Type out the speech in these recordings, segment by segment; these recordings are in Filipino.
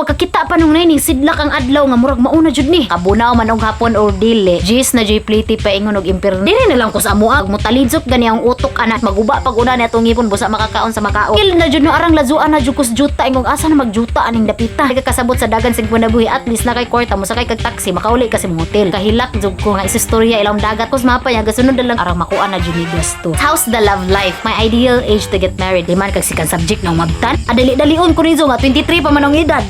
Pagkakita pa nung naining sidlak ang adlaw nga murag mauna jud ni. Kabunaw man og hapon or dili. Jis na joy pliti pa ingon og impirno. Dili na lang ko sa amuag mutalidzop gani ang utok ana. Maguba pag una ni atong ngipon busa makakaon sa makaon. Kil na jud no arang lazuan na jud kus juta ingog asa na magjuta aning dapita. Kasabot sa dagan sing buhi at least na kay kwarta mo sakay kag taxi makauli ka sa hotel. Kahilak jud ko nga istorya ilang dagat kus mapa ya gasunod na lang arang makuha na jud ni gasto. How's the love life? My ideal age to get married. Di man kag sikan subject ng mabtan. Adali-dalion ko nizo nga 23 pa man ang edad.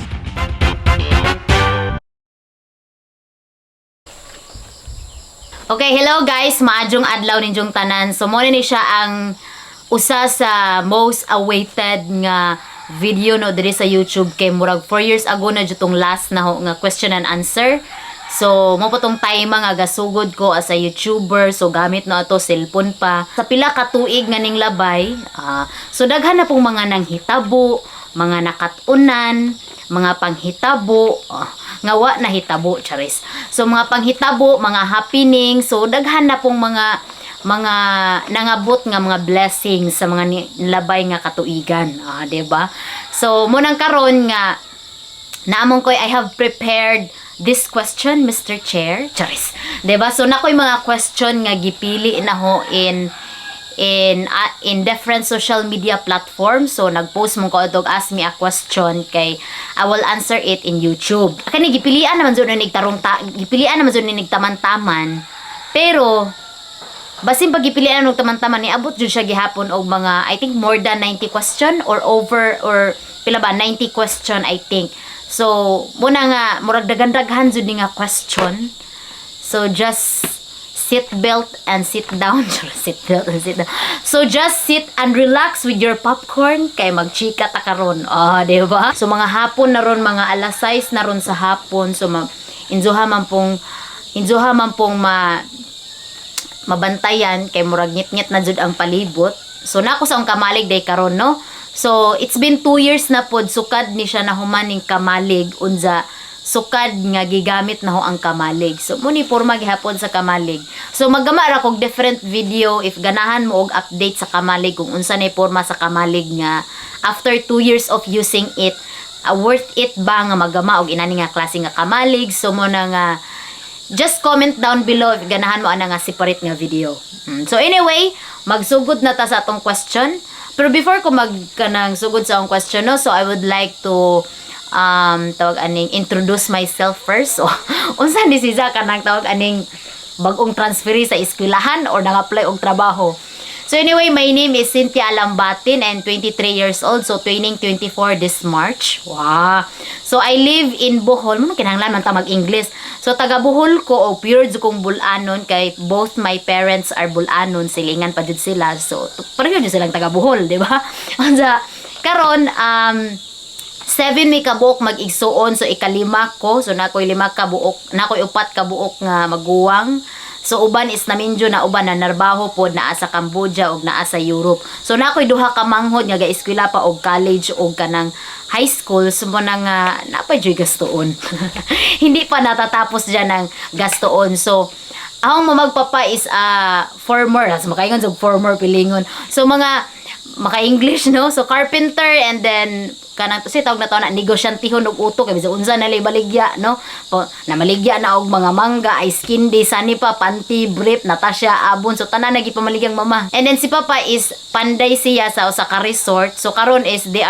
Okay, hello guys, maadjong adlaw ninjong tanan. So mo ni siya ang usa sa most awaited nga video no diri sa YouTube kay murag 4 years ago na jutong last na nga question and answer. So mo patong time nga gasugod ko as a YouTuber, so gamit no ato cellphone pa. Sa pila ka tuig nga ning labay, so daghan na pong mga nanghitabo, mga nakatunan, mga panghitabo, nga wa na hitabo charis. So mga panghitabo, mga happening, so daghan na pong mga nangabot nga mga blessings sa mga labay nga katuigan, di ba? So mo nang karon nga naamong koy I have prepared this question, Mr. Chair, charis. Di ba? So nakoy mga question nga gipili na ho in different social media platforms. So nagpost mo ko og ask me a question kay I will answer it in YouTube. Kani gipilian naman jud ni gipilian naman jud ni taman-taman. Pero basin pag gipilian og taman-taman ni abot jud siya gihapon og mga I think more than 90 question or over or pila ba 90 question I think. So muna nga murag daghan-daghan jud ni nga question. So just sit belt and sit down. Sit belt and sit down. So just sit and relax with your popcorn kay magchika ta karon. Di ba? So mga hapon na ron, mga alas 6 na ron sa hapon. So inzuha man pong mabantayan kay murag ngit-ngit na jud ang palibot. So nako sa ang kamalig day karon no. So it's been 2 years na pod sukad ni siya na humaning kamalig unza sukad nga gigamit na ho ang kamalig. So muni porma gihapon sa kamalig. So maggama ra kog different video if ganahan mo og update sa kamalig kung unsa nay porma sa kamalig nga after 2 years of using it, worth it ba nga maggama og inani nga klase nga kamalig. So mo na nga just comment down below if ganahan mo ana nga separate nga video. So anyway, magsugod na ta sa atong question. Pero before ko magkanang sugod sa atong question no, so I would like to tawag aning introduce myself first. So unsa ni siya kanang tawag aning bag-ong transferi sa eskwelahan or nang-apply og trabaho. So anyway, my name is Cynthia Alambatin and 23 years old. So turning 24 this March. Wow. So I live in Bohol. Mo kinahanglan man ta mag-English. So taga Bohol ko o pure jud kong Bulanon kay both my parents are Bulanon, silingan pa jud sila. So pareho jud silang taga Bohol, di ba? Unsa karon 7 may kabuok mag-igsuon, so ikalima ko, so nakoy 5 kabuok, nakoy 4 kabuok nga maguwang. So uban is naminjo na uban na narbaho pod naa sa Cambodia ug naa sa Europe. So nakoy 2 ka manghod nga gaeskwela pa og college og kanang high school, so mo nang napay joy gastoon. Hindi pa natatapos diyan ang gastoon. So ang magpapa is former, as makaingon sa former pilingon. So mga maka-English no, so carpenter and then kanang si tawag na to na negosyantihon og utok kay bisan unsa na lay baligya no, na maligya na og mga mangga, ice candy, sani pa panty, brief, Natasha, abon, so tanan nagi pamaligyang mama. And then si papa is panday siya sa usa ka resort, so karon is they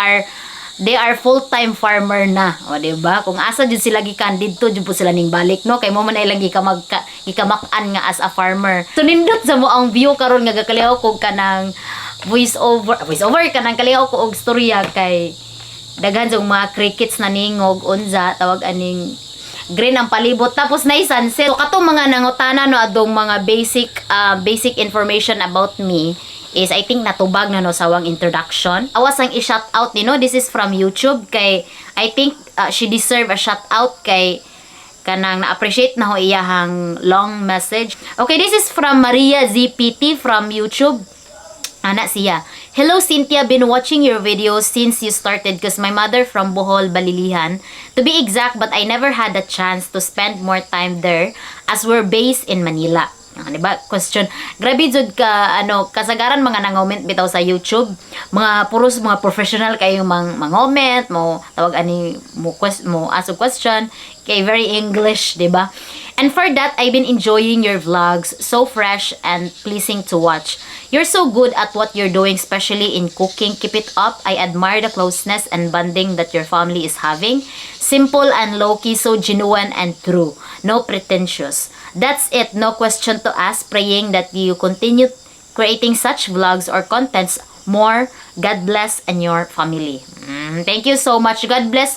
are full-time farmer na. O diba? Kung asa jud sila gikan didto jud po sila ning balik no, kay mo man ilang gikamak-an nga as a farmer. So nindot sa mo ang view karon nga gakalihaw ko kanang voice over kanang kalihaw ko og storya kay daghan jung mga crickets na ningog unza tawag aning green ang palibot tapos na sunset. So katong mga nangutana no adong mga basic information about me is I think natubag na no sawang introduction. Awas ang i-shout out ni no, this is from YouTube kay I think she deserve a shout out kay kanang na-appreciate na ho iyahang long message. Okay, this is from Maria ZPT from YouTube. Ana siya. Hello Cynthia, been watching your videos since you started because my mother from Bohol, Balilihan. To be exact, but I never had a chance to spend more time there as we're based in Manila. Diba? Question. Grabe jud ka kasagaran mga nang-comment bitaw sa YouTube. Mga puros mga professional kayong mang-comment mo tawag ani mo ask question kay very English, diba? And for that, I've been enjoying your vlogs, so fresh and pleasing to watch. You're so good at what you're doing, especially in cooking. Keep it up. I admire the closeness and bonding that your family is having. Simple and low-key, so genuine and true. No pretentious. That's it. No question to ask. Praying that you continue creating such vlogs or contents more. God bless and your family. Thank you so much. God bless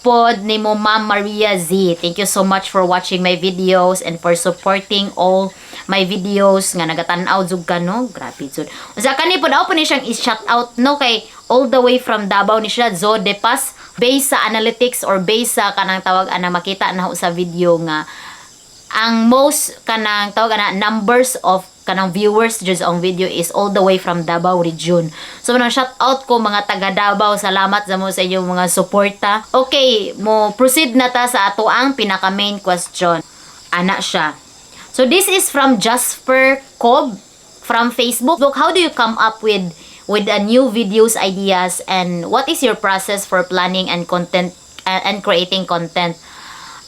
pod ni mo Ma'am Maria Z. Thank you so much for watching my videos and for supporting all my videos nga nagatanaw jud ka no. Grabe jud. Usa kani pod ako ni siyang i-shout out no kay all the way from Davao ni siya Zo de Paz based sa analytics or based sa kanang tawag ana makita na sa video nga ang most kanang tawag ana numbers of kanang viewers jud sa ang video is all the way from Davao region. So nang shout out ko mga taga Davao, salamat sa mo sa inyong mga suporta. Okay, mo proceed na ta sa ato ang pinaka main question. Ana siya. So this is from Jasper Cobb from Facebook. Look, how do you come up with a new videos ideas and what is your process for planning and content and creating content?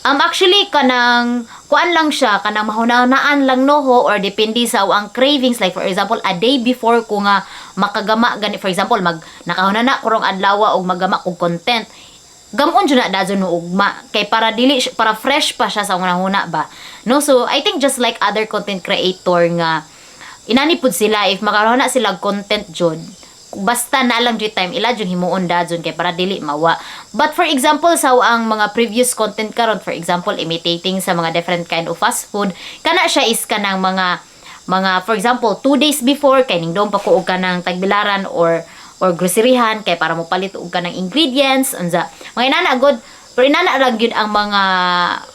Actually, kanang kuan lang siya, kanang mahunahunaan lang no ho, or depende sa ang cravings. Like for example, a day before ko nga makagama gani, for example, nakahunana ko rong adlaw og magama og content. Gamon jud na dayon no ugma kay para dili para fresh pa siya sa unahuna ba. No, so I think just like other content creator nga inani pud sila if makahunana sila content jud. Basta na lang dito time ila jud himuon dadyon kay para dili mawa. But for example sa ang mga previous content karon, for example imitating sa mga different kind of fast food, kana siya is kanang mga for example 2 days before kay ning dom pa ko og kanang tagbilaran or groceryhan kay para mo palit og kanang ingredients unsa mga inana good. Pero inana lang yun ang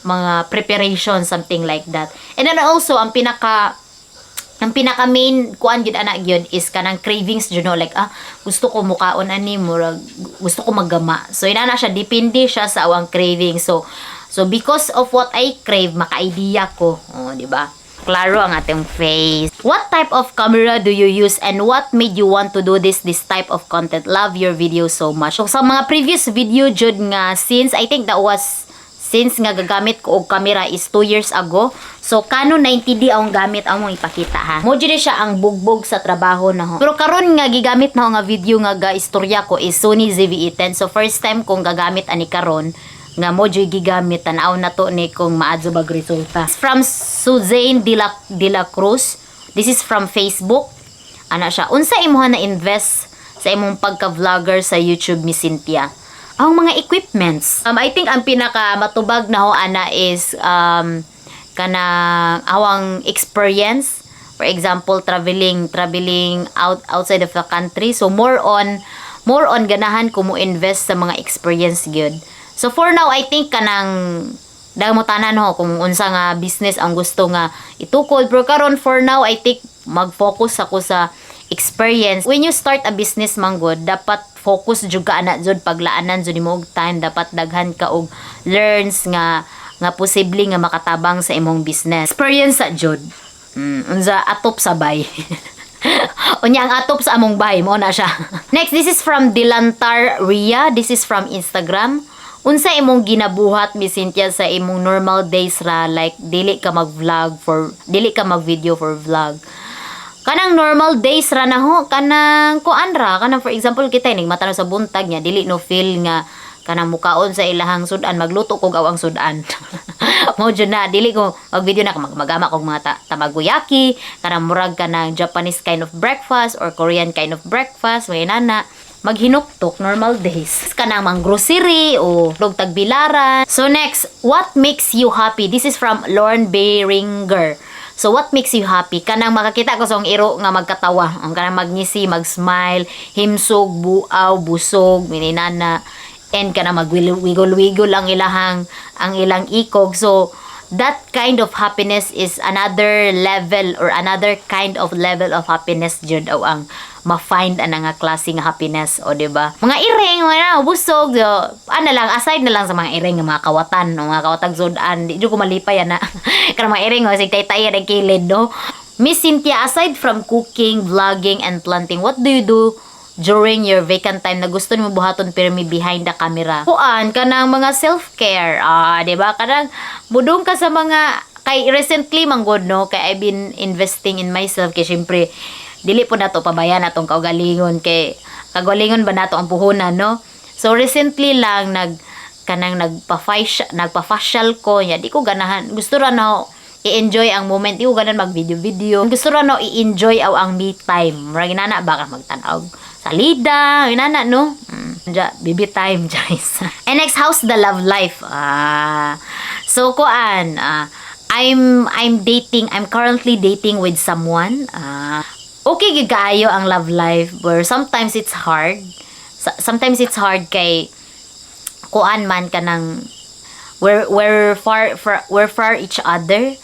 mga preparation, something like that. And then also ang pinaka main kuan gyud ana gyud is kanang cravings jud no, like gusto ko mukaon ani murag gusto ko maggama. So inana siya depende siya sa awang craving. So because of what I crave maka-idea ko, di ba? Klaro ang ating face. What type of camera do you use and what made you want to do this type of content? Love your video so much. So sa mga previous video jud nga since I think that was since nga gagamit ko og camera is 2 years ago. So Canon 90D ang gamit among ipakita ha. Mo jud siya ang bugbog sa trabaho na ho. Pero karon nga gigamit na ho nga video nga istorya ko is Sony ZV-E10. So first time kong gagamit ani karon nga mo jud gigamit tanaw na to ni kung maadyo bag resulta. From Suzanne de la Cruz. This is from Facebook. Ana siya. Unsa imuha na invest sa imong pagka-vlogger sa YouTube, Miss Cynthia? Ang mga equipments. I think ang pinaka matubag na ho ana is kanang awang experience. For example, traveling outside of the country. So more on ganahan ko mo invest sa mga experience gyud. So for now I think kanang dagmo tanan ho kung unsa nga business ang gusto nga itukod. Pero karon for now I think mag-focus ako sa experience. When you start a business man good, dapat focus jud ka ana jud paglaanan jud nimo og time, dapat daghan ka og learns nga posible nga makatabang sa imong business. Experience sa jud. Unsa atop sabay. Unya ang atop sa among bahay mo na siya. Next, this is from Dilantar Ria. This is from Instagram. Unsa imong ginabuhat, Miss Cynthia, sa imong normal days ra, like dili ka mag-video for vlog? Kanang normal days ra na ho, kanang kuan ra, kanang for example kita ning matanaw sa buntag niya, dili no feel nga kanang mukaon sa ilahang sudan, magluto kog awang sudan. Mo jud na dili ko mag-video na magama kog mga tamaguyaki, kanang murag kanang Japanese kind of breakfast or Korean kind of breakfast, may nana maghinuktok normal days. Kanang mang grocery o log tagbilaran. So next, what makes you happy? This is from Lauren Beringer. So what makes you happy? Kanang makakita ko sa iro nga magkatawa. Ang kanang magngisi, mag-smile, himsog, buaw, busog, mininana, and kanang magwigol-wigol ang ilang ikog. So that kind of happiness is another level or another kind of level of happiness jud o ang ma-find ang nga klase nga happiness, o diba? Mga iring, mga busog, lang, aside na lang sa mga iring, mga kawatan, o mga kawatag sudan, di ko malipay yan na. Karang mga iring, sig tay-tay ang kilid, no? Miss Cynthia, aside from cooking, vlogging, and planting, what do you do during your vacant time na gusto mo buhaton pero may behind the camera? Kuan ka ng mga self-care, diba? Kanang budong ka sa mga, kay recently manggod, no? Kay I've been investing in myself, kay syempre, dili po na to pabayan atong kaugalingon, kay kagalingon ba nato ang puhunan, no? So recently lang nagpa-facial ko, ya di ko ganahan, gusto ra na i-enjoy ang moment, di ko ganan mag video, gusto ra na i-enjoy ang me time, mura ginana baka magtanaw salida, ginana, no? Baby time, guys. And next, how's the love life? So kuan, I'm currently dating with someone. Okay gid kaayo ang love life, but sometimes it's hard. Sometimes it's hard kay kuan man kanang we're far each other.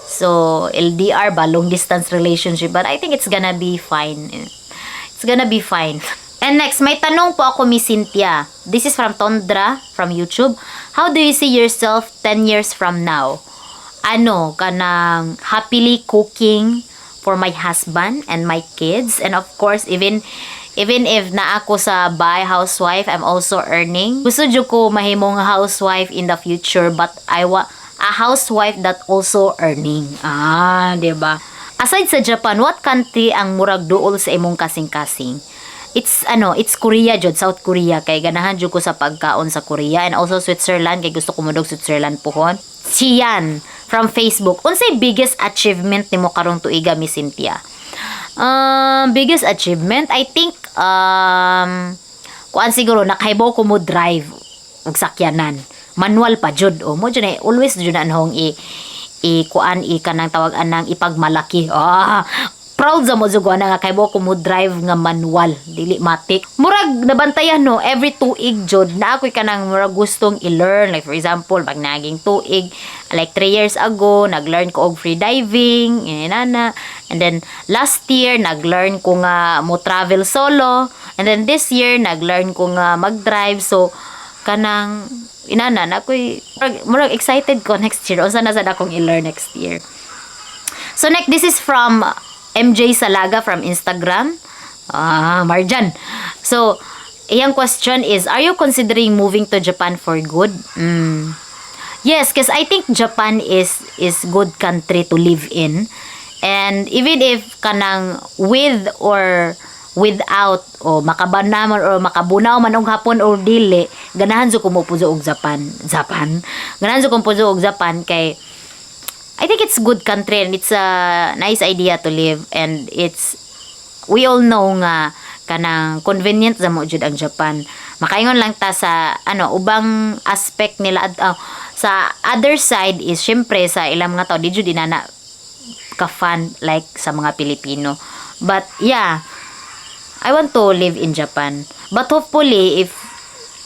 So LDR ba, long distance relationship, but I think it's gonna be fine. It's gonna be fine. And next, may tanong po ako, Miss Cynthia. This is from Tondra from YouTube. How do you see yourself 10 years from now? Kanang happily cooking for my husband and my kids, and of course even if na ako sa bahay housewife, I'm also earning. Gusto jud ko mahimong housewife in the future, but I want a housewife that also earning. Diba? Aside sa Japan, what country ang murag duol sa imong kasing-kasing? It's Korea jud, South Korea, kay ganahan jud ko sa pagkaon sa Korea, and also Switzerland, kay gusto ko mudog Switzerland pohon. Sian from Facebook. Unsay biggest achievement nimo karong tuiga, Miss Cynthia? Biggest achievement, I think kuan siguro nakahibaw ko mo drive ug sakyanan. Manual pa jud, mo jud always jud anhong kuan kanang tawag anang ipagmalaki. Proud sa mo jud nga kay ko mo drive nga manual, dili matic. Murag nabantayan, no, every tuig jud na ako'y kanang murag gustong i-learn. Like for example, pag naging tuig, like 3 years ago, nag-learn ko og free diving, inana. And then last year nag-learn ko nga mo travel solo. And then this year nag-learn ko nga mag-drive. So kanang inana na ako'y murag excited ko next year. O sana sad akong i-learn next year. So next, this is from MJ Salaga from Instagram. Marjan. So, iyang question is, are you considering moving to Japan for good? Yes, because I think Japan is good country to live in. And even if kanang with or without, o makabanaman or makabunaw man og hapon or dili, ganahan jud ko mo puzo og Japan. Ganahan jud ko puzo og Japan kay I think it's good country, and it's a nice idea to live, and we all know nga kanang convenient sa mo jud ang Japan. Makaingon lang ta sa ubang aspect nila, sa other side is syempre sa ilang mga tao di jud inana ka fun like sa mga Pilipino. But yeah, I want to live in Japan. But hopefully if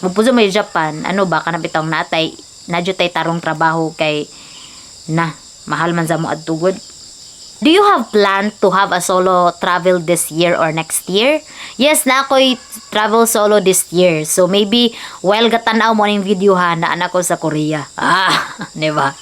mupuzo mo Japan, kanang bitong natay nadyo tay tarong trabaho kay mahal man sa mo adtugod. Do you have plan to have a solo travel this year or next year? Yes, na ako'y travel solo this year. So maybe while gatanaw mo ning video na anak ko sa Korea. Diba?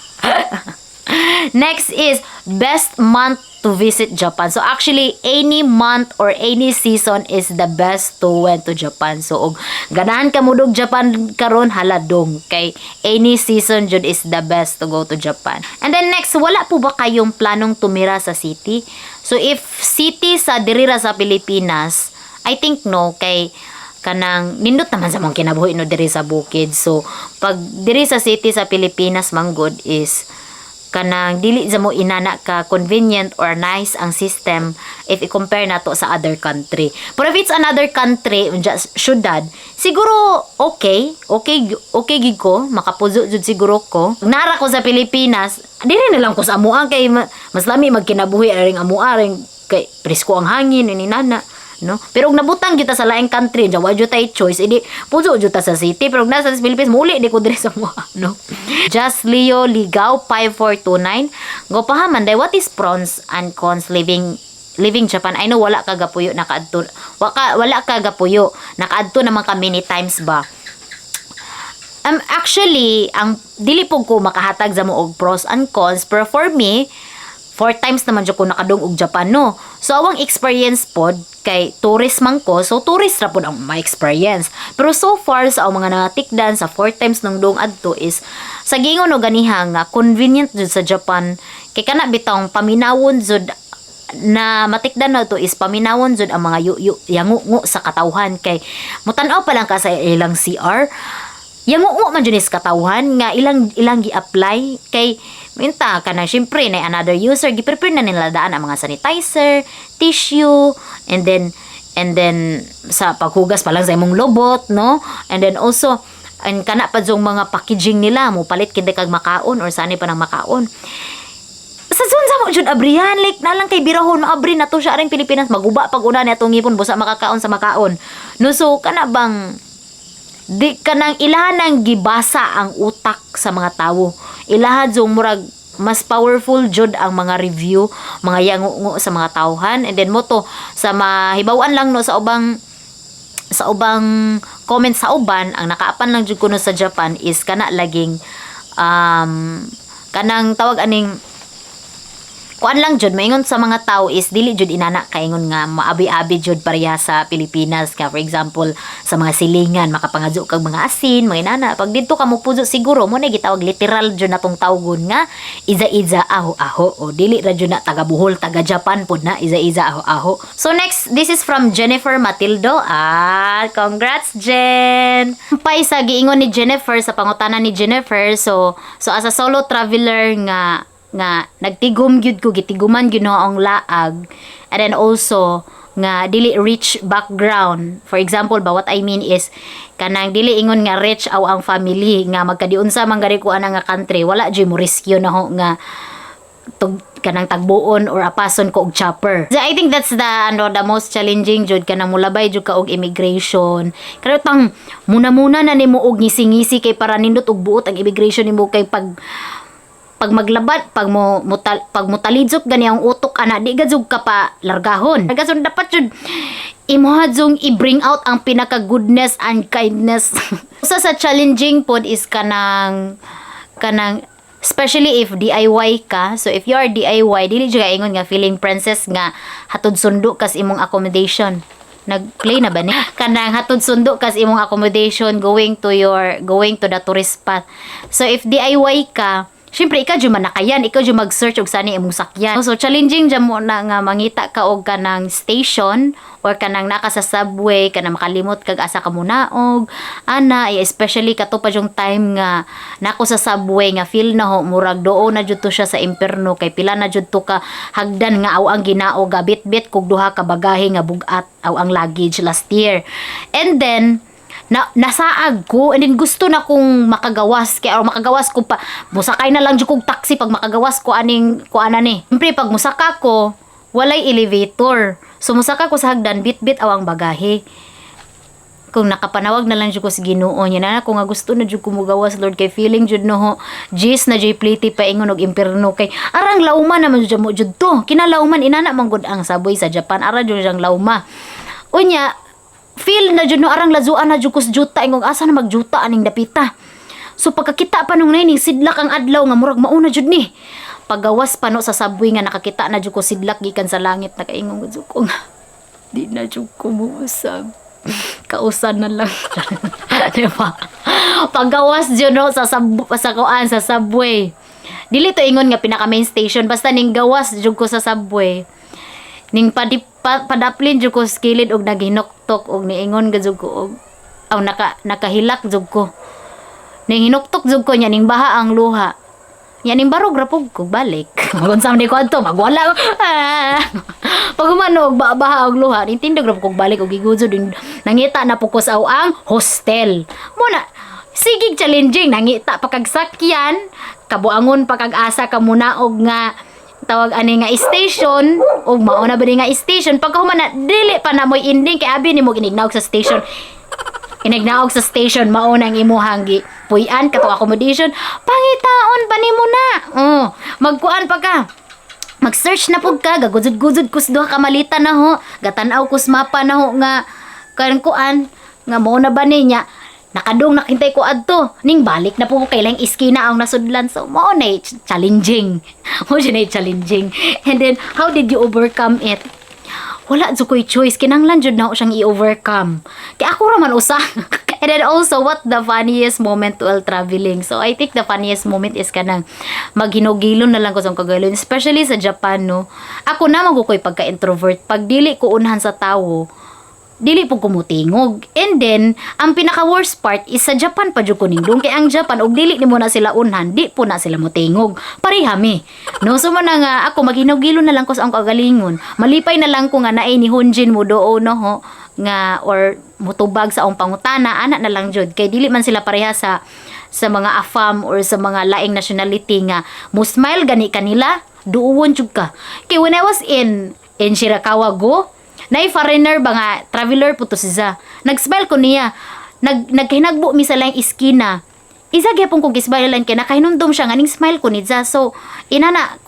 Next is best month to visit Japan. So actually, any month or any season is the best to went to Japan. So og ganahan ka mudog Japan karon, haladong kay any season jud is the best to go to Japan. And then next, wala po ba kayong planong tumira sa city? So if city sa dirira sa Pilipinas, I think no, kay kanang nindot naman sa mong kinabuhi no diri sa bukid. So pag diri sa city sa Pilipinas manggod is kanang dili sa mo inana ka convenient or nice ang system if i-compare nato sa other country. But if it's another country, just syudad, siguro okay gid ko, makapuzo jud siguro ko. Nara ko sa Pilipinas, dili na lang ko sa amuan kay mas lami magkinabuhi aring amuan ring kay presko ang hangin ni nana. No? Pero kung nabutang juta sa laing country, jawa juta choice, edi puso juta sa city. Pero kung nasa Philippines, muli di ko dire sa mga, no? Just Leo Ligaw 5429. Go pa haman day, what is pros and cons living leaving Japan. I know wala ka gapuyo nakaadto. Wala ka gapuyo nakaadto naman ka many times ba. Actually, ang dili po ko makahatag sa mo og pros and cons, pero for me, 4 times naman jud ko nakadung og Japan, no. So awang experience pod kay tourist man ko, so tourist ra pod ang my experience. Pero so far sa mga natikdan sa 4 times nung dong adto is sa gingon og ganiha nga convenient jud sa Japan kay kana bitong paminawon jud na matikdan na to is paminawon jud ang mga yangungo sa katawhan kay mutanaw pa lang ka sa ilang CR. Yangungo man jud is katawhan nga ilang gi-apply kay minta ka na syempre na another user gi-prepare na nila daan ang mga sanitizer, tissue, and then sa paghugas pa lang sa imong lobot, no? And then also and kana pa yung mga packaging nila mo palit kindi kag makaon or sani pa nang makaon. Sa zon sa mo jud abrihan like nalang kay birahon maabri na to siya aring Pilipinas maguba pag una ni atong ngipon busa makakaon sa makaon. No, so kana bang di kanang ilahan nang gibasa ang utak sa mga tawo. Ilahan yung murag mas powerful jud ang mga review, mga yangungo sa mga tawhan. And then mo to sa mahibawan lang no sa ubang comment sa uban ang nakaapan lang jud kuno sa Japan is kana laging kanang tawag aning kuan lang jud maingon sa mga tao is dili jud inana kaingon nga maabi-abi jud pareha sa Pilipinas ka for example sa mga silingan makapangadyo kag mga asin mga inana pag didto ka mo puzo siguro mo na gitawag literal jud natong tawgon nga iza-iza aho-aho o dili ra jud na taga Bohol taga Japan pud na iza-iza aho-aho. So next, this is from Jennifer Matildo. Congrats Jen. Pay sa giingon ni Jennifer sa pangutana ni Jennifer so as a solo traveler nga nagtigom gyud ko gitiguman gyud no ang laag and then also nga dili rich background. For example ba what I mean is kanang dili ingon nga rich aw ang family nga magkadiunsa man gari ko ana nga country wala jud mo riskyo na ho nga kanang tagbuon or apason ko og chopper. So I think that's the most challenging jud kanang mulabay jud ka og immigration. Kaya tang muna na nimo og ngisi-ngisi kay para nindot og buot ang immigration nimo kay pag maglabat, pag mutalidzok gani ang utok ana di gadzug ka pa largahon. Kasi dapat jud imuhadzong i-bring out ang pinaka goodness and kindness. Usa sa challenging pod is kanang especially if DIY ka. So if you are DIY, dili jud ka ingon nga feeling princess nga hatod sundo kas imong accommodation. Nag-play na ba ni? Kanang hatod sundo kas imong accommodation going to the tourist spot. So if DIY ka, syempre ikaw jud manakayan, ikaw jud mag-search og sani imong sakyan. So challenging jud mo na nga mangita ka og kanang station or kanang naka sa subway kanang makalimot kag asa ka munaog. Ana, especially kato pa yung time nga nako sa subway nga feel na ho murag doo na jud to siya sa imperno kay pila na jud to ka hagdan nga aw ang ginao gabit-bit kog duha ka bagahe nga bugat aw ang luggage last year. And then nasaag ko and then gusto na kong makagawas kaya makagawas ko pa musakay na lang jud kog taxi pag makagawas ko aning kuana ni. Siyempre pag musaka ko walay elevator. So musaka ko sa hagdan bit-bit awang bagahe. Kung nakapanawag na lang jud ko sa Ginoo nya na ko nga gusto na jud ko mugawas Lord kay feeling jud no ho jis na jay pliti pa ingon og imperno kay arang lauma naman jud mo jud to kinalauman inana man gud ang saboy sa Japan ara jud ang lauma. Unya feel na jud no arang lazuan na jud ko sa juta ingong asa na magjuta aning dapita. So pagkakita pa nung ning sidlak ang adlaw nga murag mauna jud ni. Pagawas pa no sa subway nga nakakita na jud ko sidlak gikan sa langit nakaingon jud ko nga di na jud ko muusab. Kausan na lang. Diba? Pagawas jud no sa subway. Dili to ingon nga pinaka main station basta ning gawas jud ko sa subway. Ning padaplin jud ko skilid og naghinuktok og niingon gadzug ko og nakahilak jud ko. Ning hinuktok jud ko nya ning baha ang luha. Nya ning barog ra pug ko balik. Unsam ni ko adto magwala. Pag humano og baha og luha, ning tindog ra pug balik og gigudso din nangita na pug ko sa ang hostel. Muna sigig challenging nangita pa kag sakyan, kabuangon pa kag asa ka muna og nga tawag ani nga station ug mao na ba nga station pagkahumana dili pa na moy ending kay abi nimo ginignaog sa station mao nang imuhang gi puy-an kato accommodation pangitaon pa nimo na magkuan pa ka mag-search na pud ka, gaguzud-guzud kus duha ka malita na ho, gatanaw kus mapa na ho nga kuan nga mo na ba niya nakadong nakintay ko adto ning balik na po ko kailang iskina ang nasudlan, so mo na challenging mo na challenging. And then how did you overcome it? Wala jud ko'y choice, kinahanglan jud na ako siyang i-overcome kaya ako raman usa. And then also, what the funniest moment while traveling? So I think the funniest moment is kanang maghinugilon na lang ko sa kagayon, especially sa Japan, no. Ako na magukoy pagka-introvert, pag dili ko unahan sa tawo, dili po kumutingog. And then, ang pinaka-worst part is sa Japan pa jud ko nindong. Kaya ang Japan, og dili nimo na sila unhan, di po na sila mutingog. Parihami. No, so man nga ako maghinugilon na lang ko sa ang kagalingon. Malipay na lang ko nga naay ni Hunjin mo doo no ho nga or mutubag sa akong pangutana, ana na lang jud. Kay dili man sila pareha sa mga AFAM or sa mga laing nationality nga mo smile gani kanila, duuwon jud ka. Kay when I was in Shirakawa go, na foreigner ba nga, traveler po to siya. Nag-smile ko niya. Nagkahinagbo mi sa lang iskina. Isa gyapon kong gismile lang kaya nakahinumdum siya nga ning smile ko niya. So, inana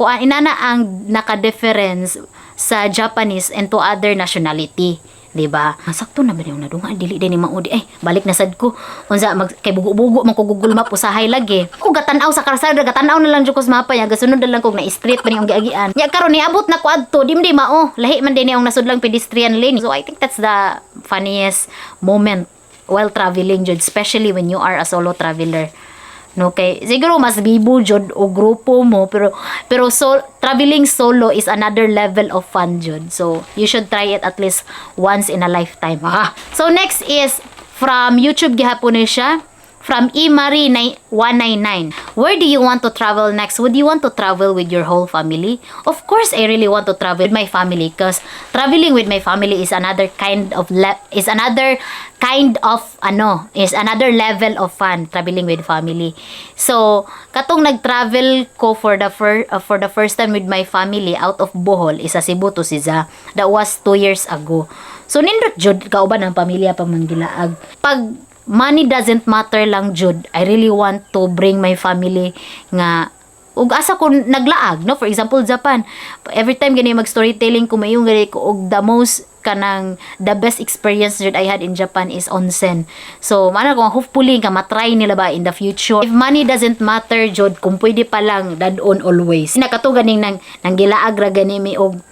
ang naka-difference sa Japanese and to other nationality. Diba? Sakto na ba yung nadunga? Dili din ni maudi. Ay, balik na sad ko. Unsa kay bugo-bugo man ko Google Map usahay lagi. Ko gatanaw sa karsada, gatanaw na lang jud ko sa mapa nya, gasunod na lang kog na street pa ni ang giagian. Nya karon niabot na ko adto, dimdi mao. Lahi man din yung nasudlang pedestrian lane. So I think that's the funniest moment while traveling jud, especially when you are a solo traveler. No, kay siguro mas bibo jud o grupo mo, pero traveling solo is another level of fun jud. So you should try it at least once in a lifetime. So next is from YouTube gihapon ni siya, from Imari199. Where do you want to travel next? Would you want to travel with your whole family? Of course, I really want to travel with my family because traveling with my family is another level of fun, traveling with family. So, katong nag-travel ko for the first time with my family out of Bohol is sa Cebu to Siza. That was 2 years ago. So, nindot jud kauban ang pamilya pamanggilaag. Pag money doesn't matter lang jud, I really want to bring my family nga ug asa ko naglaag, no? For example, Japan. Every time gani mag storytelling ko mayong gani ko og the best experience that I had in Japan is onsen. So, mana ko hopefully nga matry nila ba in the future. If money doesn't matter jud, kung pwede pa lang dadon always. Nakato ganing nang gilaag ra gani mi og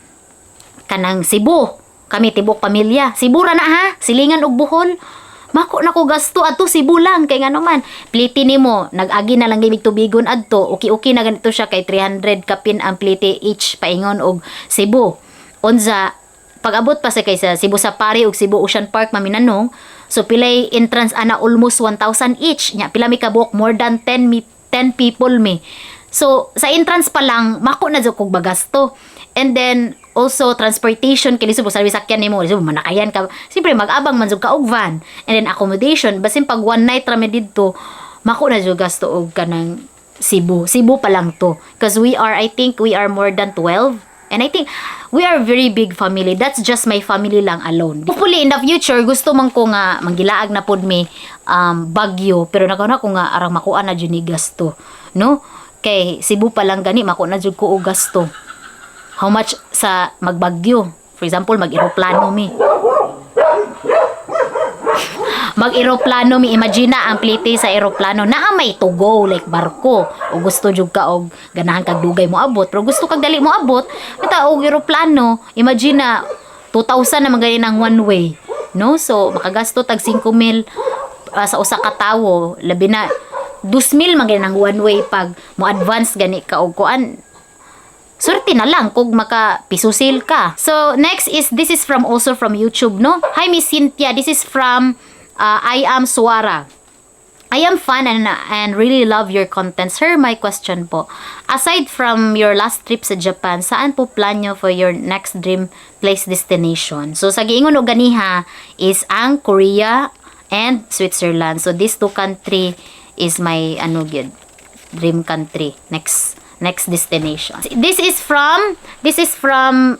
kanang Cebu. Kami tibok pamilya. Cebu ra na ha, Silingan og Bohol. Mako na ko gasto adto Cebu lang kay ngano man pliti nimo nag-agi na lang gimig tubigon adto okay na ganito siya kay 300 kapin ang pliti each paingon og Cebu. Unsa pag-abot pa sa kaysa Cebu Safari ug Cebu Ocean Park maminanong, so pilay entrance ana almost 1,000 each nya pila mi kabuk more than 10 people mi. So sa entrance pa lang mako na jud kog bagasto. And then also transportation kini subo service sakyan nimo subo manakayan ka siyempre mag-abang man jud ka og van, and then accommodation basin pag one night ra mi didto mako na jud gasto og kanang Cebu pa lang to because I think we are more than 12, and I think we are a very big family. That's just my family lang alone. Hopefully in the future gusto man ko nga manggilaag na pod mi Baguio, pero nakauna ko nga arang makuha na jud ni gasto, no? Kay Cebu pa lang gani mako na jud ko og gasto. How much sa magbagyo? For example, mag-eroplano mi. Mag-eroplano mi. Imagine na ang plite sa eroplano na may to go like barko. O gusto jud ka og ganahan kag dugay mo abot. Pero gusto kag dali mo abot, bita og eroplano. Imagine na 2,000 na magayon ang one way. No? So, makagasto tag 5,000 sa usa ka tawo. Labi na 2,000 magayon ang one way pag mo advance gani ka og kuan. Surti na lang kung maka-pisusil ka. So, next is, this is also from YouTube, no? Hi, Miss Cynthia. This is from I Am Suara. I am fan and really love your content. Sir, my question po. Aside from your last trip sa Japan, saan po plan nyo for your next dream place destination? So, sa giingon o ganiha is ang Korea and Switzerland. So, these two country is my dream country. Next destination. This is from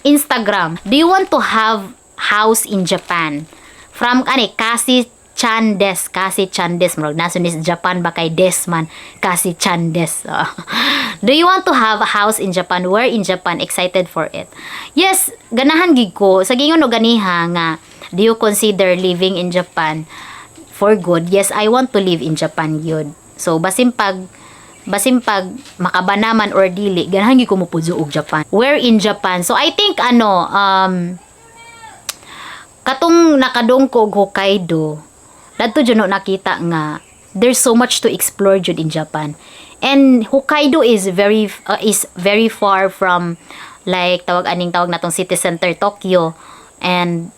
Instagram. Do you want to have house in Japan? From Kasi Chandes, kasi Chandes. Murag naso ni Japan ba kay Desman, kasi Chandes. Do you want to have a house in Japan? Where in Japan? Excited for it? Yes, ganahan gid ko. Sa gingon og ganiha nga, do you consider living in Japan for good? Yes, I want to live in Japan yun. So, basim pag makabanaman or dili, ganahan gid ko mupudyo og Japan. Where in Japan? So, I think, katong nakadong ko og Hokkaido, dadto jud nakita nga there's so much to explore jud in Japan. And Hokkaido is very far from like tawag natong city center Tokyo, and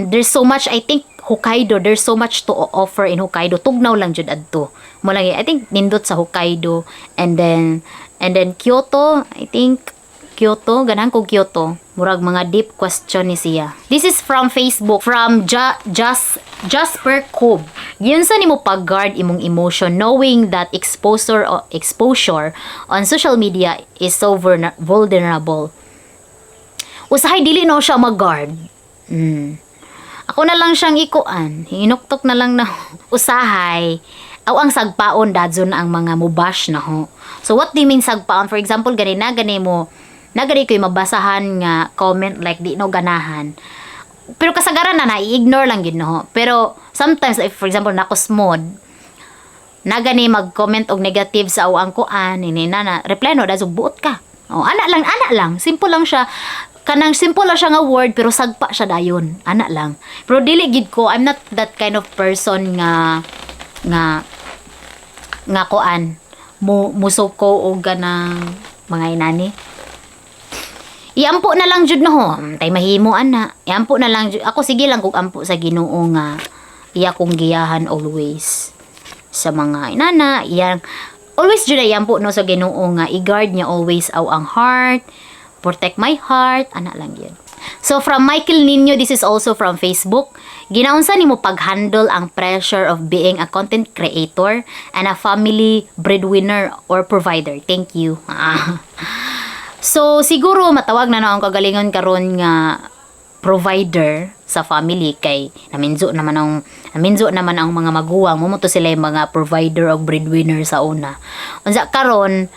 there's so much, I think Hokkaido, there's so much to offer in Hokkaido. Tugnaw lang jud adto. Mo lang I think nindot sa Hokkaido, and then Kyoto, I think Kyoto, ganahan ko Kyoto. Murag mga deep question ni siya. This is from Facebook, from Jasper Cobb. Yun sa nimo pag-guard imong emotion knowing that exposure on social media is so vulnerable. Usahay dili no siya mag-guard. Ako na lang siyang ikuan. Hinuktok na lang na usahay. Aw ang sagpaon dadzon ang mga mubash na ho. So what do you mean sagpaon? For example, gani mo nagari ko'y mabasahan nga comment like di no ganahan. Pero kasagaran na i-ignore lang yun no. Pero sometimes, if for example, nakosmod, nagani mag-comment og negative sa awang kuan, na reply no, dahil buot ka. Ana lang. Simple lang siya. Kanang simple lang siya nga word, pero sagpa siya dayon. Ana lang. Pero dili gid ko, I'm not that kind of person nga kuan. Musok ko og ganang mga inani. Iampo na lang jud na ho. Tay mahimo ana. Iampo na lang jud. Ako sige lang kung ampo sa Ginoo nga iya kong giyahan always sa mga inana. Iyang always jud iampo no sa Ginoo nga i-guard niya always aw ang heart. Protect my heart. Ana lang yun. So from Michael Nino, this is also from Facebook. Ginaunsa nimo pag-handle ang pressure of being a content creator and a family breadwinner or provider? Thank you. So, siguro matawag na ang kagalingon karon nga provider sa family kay naminzo naman ang mga maguwang mo to sila yung mga provider o breadwinner sa una. Unsa karon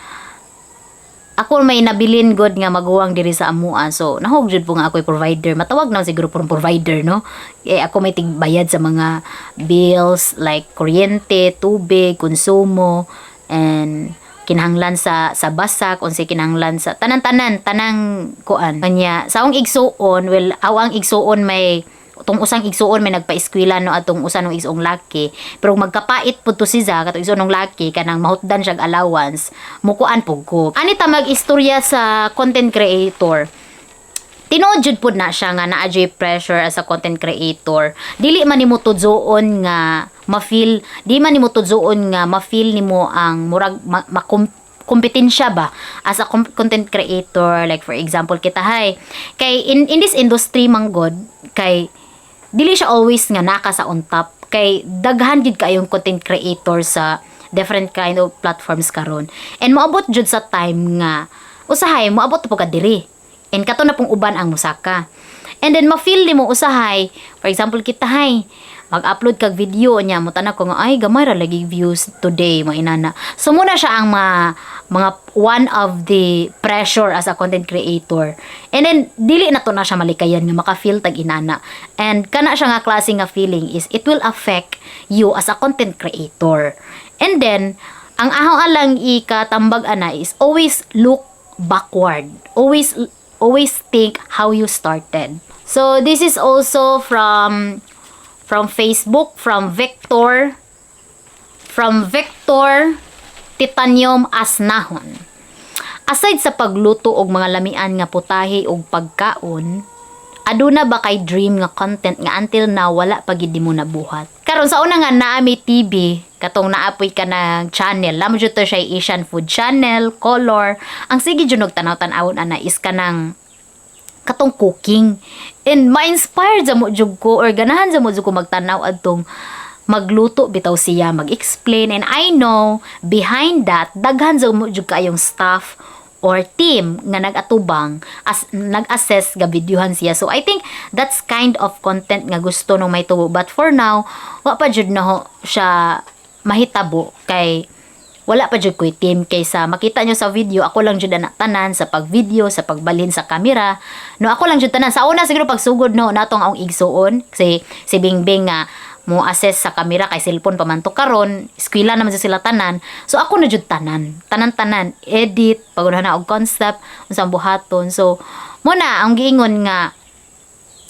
ako may nabilin god nga maguwang diri sa amuan. So, nahog jud po nga ako'y provider. Matawag na siguro pong provider, no? Ako may tigbayad sa mga bills like kuryente, tubig, konsumo, and kinahanglan sa basak, unsay kinahanglan sa tanang kuan. Kanya sa akong igsuon, awang igsuon may tong usang igsuon may nagpa-eskwela no atong usa nung igsuong laki, pero magkapait pud to siya katong igsuon nung laki kanang mahutdan siya allowance, mukuan pug ko. Ani ta mag-istorya sa content creator. Tinuod jud pud na siya nga naa jud pressure as a content creator. Dili man nimo tudzoon nga ma-feel nimo ang murag kompetensya ba as a content creator, like for example kita kay in this industry manggod kay dili siya always nga naka sa on top kay daghan jud kayong content creator sa different kind of platforms karon, and moabot jud sa time nga usahay moabot po ka diri. And kato na pong uban ang musaka. And then ma-feel nimo usahay, for example kita mag-upload kag video niya, mo tanan ko nga ay gamay ra lagi views today mo inana. So muna siya ang mga one of the pressure as a content creator. And then dili na to na siya malikayan nga maka-feel tag inana. And kana siya nga klase nga feeling is it will affect you as a content creator. And then ang ahaw alang ikatambag ana is always look backward. Always think how you started. So this is also from Facebook, from Victor Titanium Asnahon. Aside sa pagluto og mga lamian nga putahe og pagkaon, aduna ba kay dream nga content nga until now wala pa gid mo nabuhat? Karon sa una nga naami TV, katong naapoy ka ng channel, lamo jud to siya Asian food channel, color. Ang sige jud og tanaw-tanawon ana is kanang katong cooking. And ma-inspired sa mo jud ko or ganahan sa mo jud ko magtanaw adtong magluto bitaw siya, mag-explain. And I know behind that daghan sa mo jud kayong staff or team nga nag-atubang as nag-assess ga videohan siya. So I think that's kind of content nga gusto nung may tubo, but for now wa pa jud na ho siya mahitabo kay wala pa jud ko'y team. Kaysa makita nyo sa video, ako lang jud na tanan sa pag-video, sa pagbalhin sa camera. No, ako lang jud tanan. Sa una siguro pagsugod no, natong akong igsuon. Kasi si Bingbing nga mo assess sa camera kay cellphone pa man to karon. Eskwela naman sila tanan. So ako na jud tanan. Tanan-tanan. Edit, pagunahan na og concept, unsang buhaton. So, muna, ang giingon nga,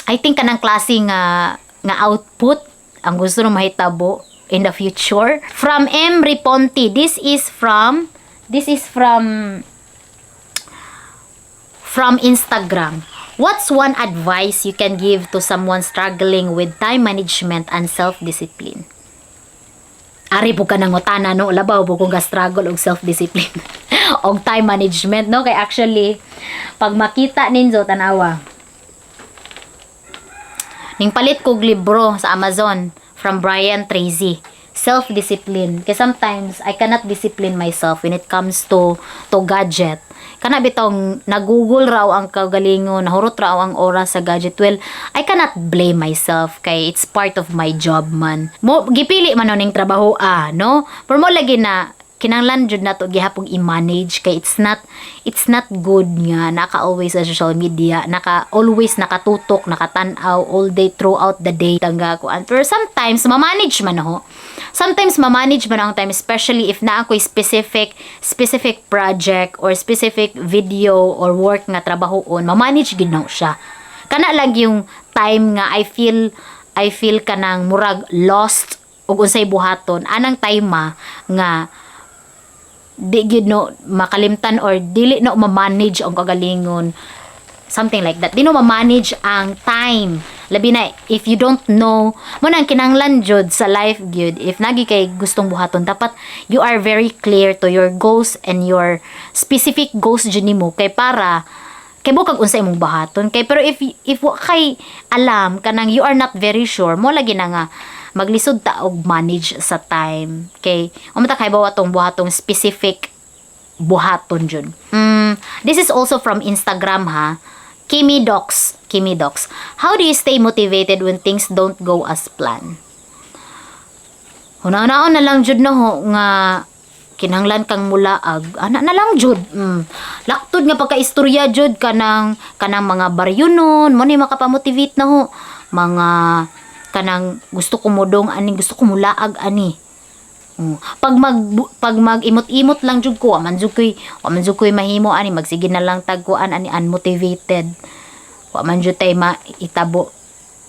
I think kanang klase nga output, ang gusto nung mahitabo in the future. From M. Riponti. This is from Instagram. What's one advice you can give to someone struggling with time management and self-discipline? Ari po ka nang utana, no? Labaw po kung ka-struggle og self-discipline og time management, no? Kay actually, pag makita ninyo, tanawa. Ning palit kog libro sa Amazon from Brian Tracy. Self-discipline. Kasi sometimes, I cannot discipline myself when it comes to gadget. Kana bitong nagugol raw ang kagalingon, nahurot raw ang oras sa gadget. Well, I cannot blame myself kay it's part of my job man. Mo gipili man ning trabaho no? Pero mo lagi na kinanglan jud nato gihapon i-manage kay it's not good nga naka always sa social media, naka always nakatutok, nakatan-aw all day throughout the day tangga ko. Pero sometimes ma-manage man ho. Sometimes ma-manage man ang time, especially if na ako'y specific project or specific video or work nga trabahoon, ma-manage gid na siya. Kana lang yung time nga I feel kanang murag lost ug unsay buhaton, anang time nga di gid no makalimtan or dili no ma-manage ang kagalingon, something like that. Di no ma-manage ang time, labi na if you don't know mo nang kinanglan jud sa life gyud. If nagi kay gustong buhaton, dapat you are very clear to your goals and your specific goals jud nimo kay para kay mo kag unsay imong buhaton kay. Pero if wa kay alam kanang you are not very sure, mo lagi na nga maglisod ta og manage sa time kay umata kay bawa tong buhatong specific buhaton jud. This is also from Instagram ha. Kimi Docs. How do you stay motivated when things don't go as planned? Hunaon na lang jud no ho nga kinahanglan kang mulaag ana na lang jud. Laktod nga pagkaistorya jud kanang mga baryonon mo ni makapamotivate na ho, mga kanang gusto ko modong ani, gusto ko mulaag ani. Pag mag-imot-imot lang jud ko, man jud koy mahimo ani, magsige na lang tagkuan ani unmotivated. Wa man jud tay maitabo.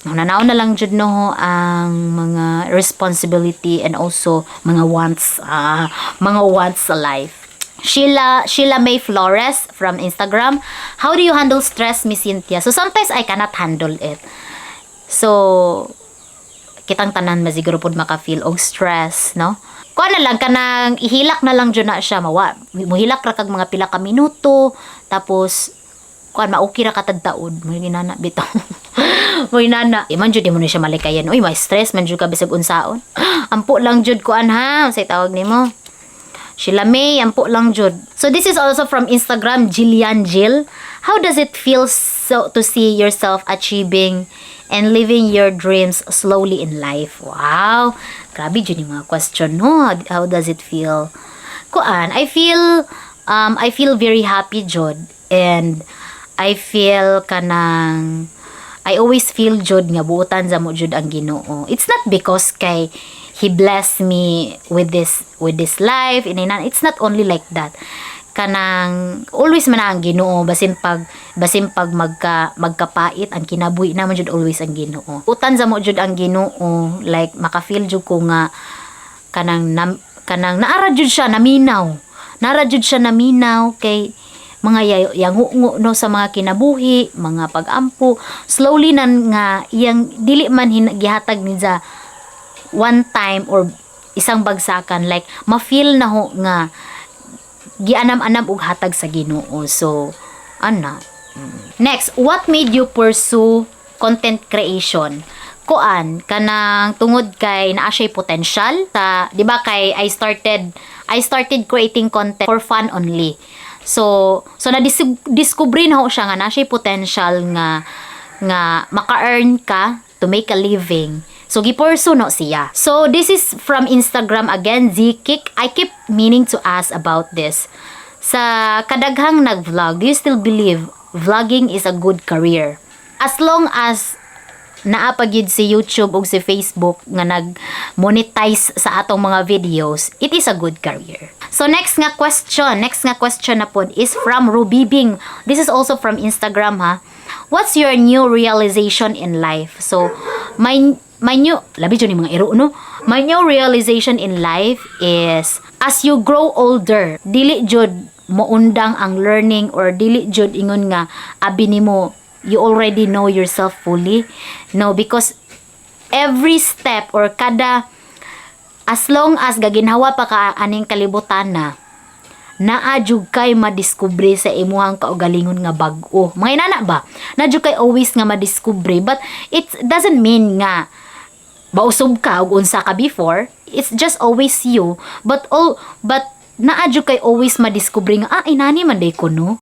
Nanaon na lang jud no ang mga responsibility and also mga wants sa life. Sheila May Flores from Instagram. How do you handle stress, Miss Cynthia? So sometimes I cannot handle it. So kitang tanan masiguro pod maka-feel og stress, no? Kuha na lang kanang ihilak na lang jud na siya, muhilak ra kag mga pila ka minuto, tapos kuan maukir ra katagtaod, mo ginana bitaw. Mo ginana, man jud mo na siya malikayan. Uy, may stress man jud ka bisag unsaon. Ampo lang jud kuan ha, say tawag nimo. Sheila May, ampo lang jud. So this is also from Instagram, Jillian Jill. How does it feel to see yourself achieving and living your dreams slowly in life? Wow, grabe jud yung mga question, no? How does it feel? Kuan, I feel very happy jud, and I always feel jud nga buotan sa mo jud ang Ginoo. It's not because kay He blessed me with this life, it's not only like that. Kanang always man ang Ginoo, basin pag magkapait ang kinabuhi naman jud always ang Ginoo. Utan sa mo jud ang Ginoo, like maka-feel jud ko nga kanang naara jud siya naminaw. Naara jud siya naminaw kay mga yangungo no sa mga kinabuhi, mga pag-ampo. Slowly nan nga iyang dili man gihatag ni sa one time or isang bagsakan, like ma-feel na ho nga gianam-anam og hatag sa Ginoo. So ana. Next, what made you pursue content creation? Kuan kanang tungod kay naa siya potential sa, di ba kay I started creating content for fun only. So na discover na ho siya nga na siya potential nga maka-earn ka to make a living. So gipurso no siya. So this is from Instagram again, Zkik. I keep meaning to ask about this. Sa kadaghang nag-vlog, do you still believe vlogging is a good career? As long as naapagid si YouTube o si Facebook nga nag-monetize sa atong mga videos, it is a good career. So next nga question na pod is from Rubibing. This is also from Instagram ha. What's your new realization in life? So my new, labi dyan yung mga iro, no? My new realization in life is, as you grow older, dili jud moundang ang learning or dili jud ingon nga abi nimo you already know yourself fully. No, because every step or as long as gaginhawa pa ka aning kalibutan naadjug kay madiskubre sa imuhang kaugalingon nga bag-o. Mga inana ba? Naadjug kay always nga madiskubre, but it doesn't mean nga bausob ka og unsa ka before. It's just always you, but naadyo kay always madiskubre nga inani man day ko no.